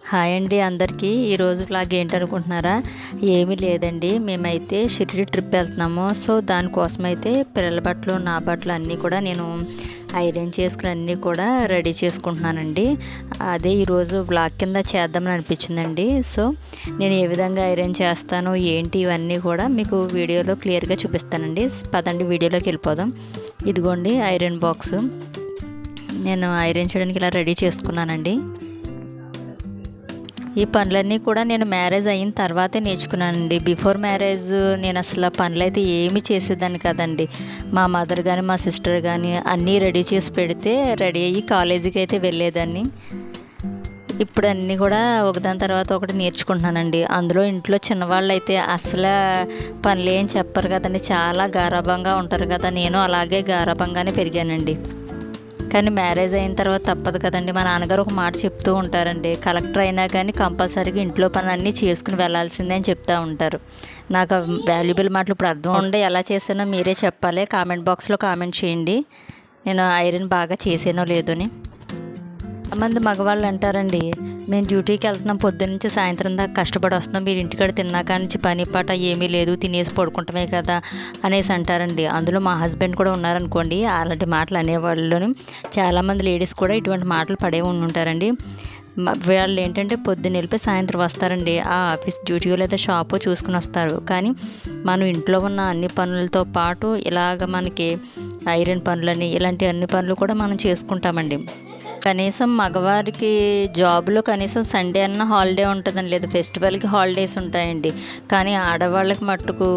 Hi అండి అందరికీ. ఈరోజు వ్లాగ్ ఏంటనుకుంటున్నారా? ఏమీ లేదండి, మేమైతే షిరిడి ట్రిప్ వెళ్తున్నాము. సో దానికోసం అయితే పిల్లల బట్టలు, నా బట్టలు అన్నీ కూడా నేను ఐరన్ చేసుకుని అన్నీ కూడా రెడీ చేసుకుంటున్నానండి. అదే ఈరోజు వ్లాగ్ కింద చేద్దామని అనిపించిందండి. సో నేను ఏ విధంగా ఐరన్ చేస్తాను ఏంటి ఇవన్నీ కూడా మీకు వీడియోలో క్లియర్గా చూపిస్తానండి. పదండి వీడియోలోకి వెళ్ళిపోదాం. ఇదిగోండి ఐరన్ బాక్స్, నేను ఐరన్ చేయడానికి ఇలా రెడీ చేసుకున్నానండి. ఈ పనులన్నీ కూడా నేను మ్యారేజ్ అయిన తర్వాతే నేర్చుకున్నానండి. బిఫోర్ మ్యారేజ్ నేను అసలు పనులు అయితే ఏమీ చేసేదాన్ని కదండి. మా మదర్ కానీ మా సిస్టర్ కానీ అన్నీ రెడీ చేసి పెడితే రెడీ అయ్యి కాలేజీకి అయితే వెళ్ళేదాన్ని. ఇప్పుడు అన్నీ కూడా ఒకదాని తర్వాత ఒకటి నేర్చుకుంటున్నానండి. అందులో ఇంట్లో చిన్నవాళ్ళు అయితే అసలు పనులు ఏం చెప్పరు కదండి, చాలా గారాబంగా ఉంటారు కదా. నేను అలాగే గారాబంగానే పెరిగానండి. కానీ మ్యారేజ్ అయిన తర్వాత తప్పదు కదండి. మా నాన్నగారు ఒక మాట చెప్తూ ఉంటారండి, కలెక్టర్ అయినా కానీ కంపల్సరీగా ఇంట్లో పని అన్నీ చేసుకుని వెళ్ళాల్సిందే అని చెప్తూ ఉంటారు. నాకు వాల్యుబుల్ మాటలు ఇప్పుడు అర్థం ఉండే. ఎలా చేసానో మీరే చెప్పాలి, కామెంట్ బాక్స్లో కామెంట్ చేయండి నేను ఐరన్ బాగా చేసానో లేదో అని. చాలామంది మగవాళ్ళు అంటారండి, మేము డ్యూటీకి వెళ్తున్నాం, పొద్దున్నుంచి సాయంత్రం దాకా కష్టపడి వస్తున్నాం, మీరు ఇంటికాడ తిన్నాక నుంచి పని పాట ఏమీ లేదు, తినేసి పడుకుంటామే కదా అనేసి అంటారండి. అందులో మా హస్బెండ్ కూడా ఉన్నారనుకోండి, అలాంటి మాటలు అనేవాళ్ళని చాలామంది లేడీస్ కూడా ఇటువంటి మాటలు పడే ఉంటారండి. వాళ్ళు ఏంటంటే పొద్దున్న వెళ్ళిపోయి సాయంత్రం వస్తారండి. ఆ ఆఫీస్ డ్యూటీలో లేదా షాపు చూసుకుని వస్తారు. కానీ మనం ఇంట్లో ఉన్న అన్ని పనులతో పాటు ఇలాగ మనకి ఐరన్ పనులని ఇలాంటి అన్ని పనులు కూడా మనం చేసుకుంటామండి. కనీసం మగవారికి జాబ్లో కనీసం సండే అన్న హాలిడే ఉంటుందండి, లేదా ఫెస్టివల్కి హాలిడేస్ ఉంటాయండి. కానీ ఆడవాళ్ళకి మట్టుకు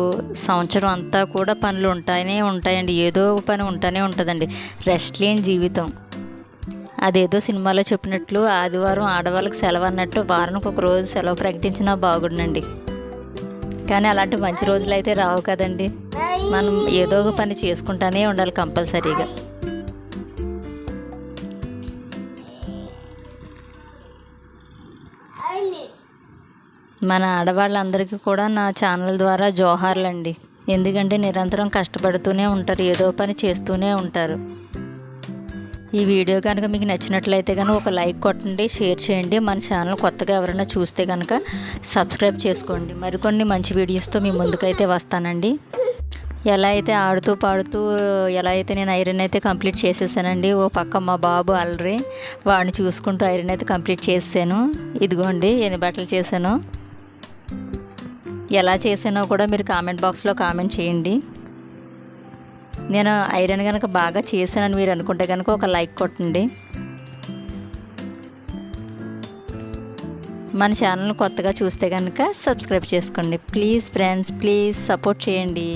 సంవత్సరం అంతా కూడా పనులు ఉంటాయండి. ఏదో ఒక పని ఉంటూనే ఉంటుందండి. రెస్ట్ లేని జీవితం. అదేదో సినిమాలో చెప్పినట్లు ఆదివారం ఆడవాళ్ళకి సెలవు అన్నట్టు వారానికి ఒక రోజు సెలవు ప్రకటించినా బాగుండండి. కానీ అలాంటి మంచి రోజులు అయితే రావు కదండి. మనం ఏదో ఒక పని చేసుకుంటానే ఉండాలి కంపల్సరీగా. మన ఆడవాళ్ళందరికీ కూడా నా ఛానల్ ద్వారా జోహార్లండి. ఎందుకంటే నిరంతరం కష్టపడుతూనే ఉంటారు, ఏదో పని చేస్తూనే ఉంటారు. ఈ వీడియో కనుక మీకు నచ్చినట్లయితే కనుక ఒక లైక్ కొట్టండి, షేర్ చేయండి. మన ఛానల్ కొత్తగా ఎవరైనా చూస్తే కనుక సబ్స్క్రైబ్ చేసుకోండి. మరికొన్ని మంచి వీడియోస్తో మీ ముందుకైతే వస్తానండి. ఎలా అయితే ఆడుతూ పాడుతూ ఎలా అయితే నేను ఐరన్ అయితే కంప్లీట్ చేసేసానండి. ఓ పక్క మా బాబు అల్లరి, వాడిని చూసుకుంటూ ఐరన్ అయితే కంప్లీట్ చేసాను. ఇదిగోండి ఎన్ని బట్టలు చేశానో. ఎలా చేసానో కూడా మీరు కామెంట్ బాక్స్లో కామెంట్ చేయండి. నేను ఐరన్ కనుక బాగా చేశానని మీరు అనుకుంటే కనుక ఒక లైక్ కొట్టండి. మన ఛానల్ కొత్తగా చూస్తే కనుక సబ్స్క్రైబ్ చేసుకోండి. ప్లీజ్ ఫ్రెండ్స్, ప్లీజ్ సపోర్ట్ చేయండి.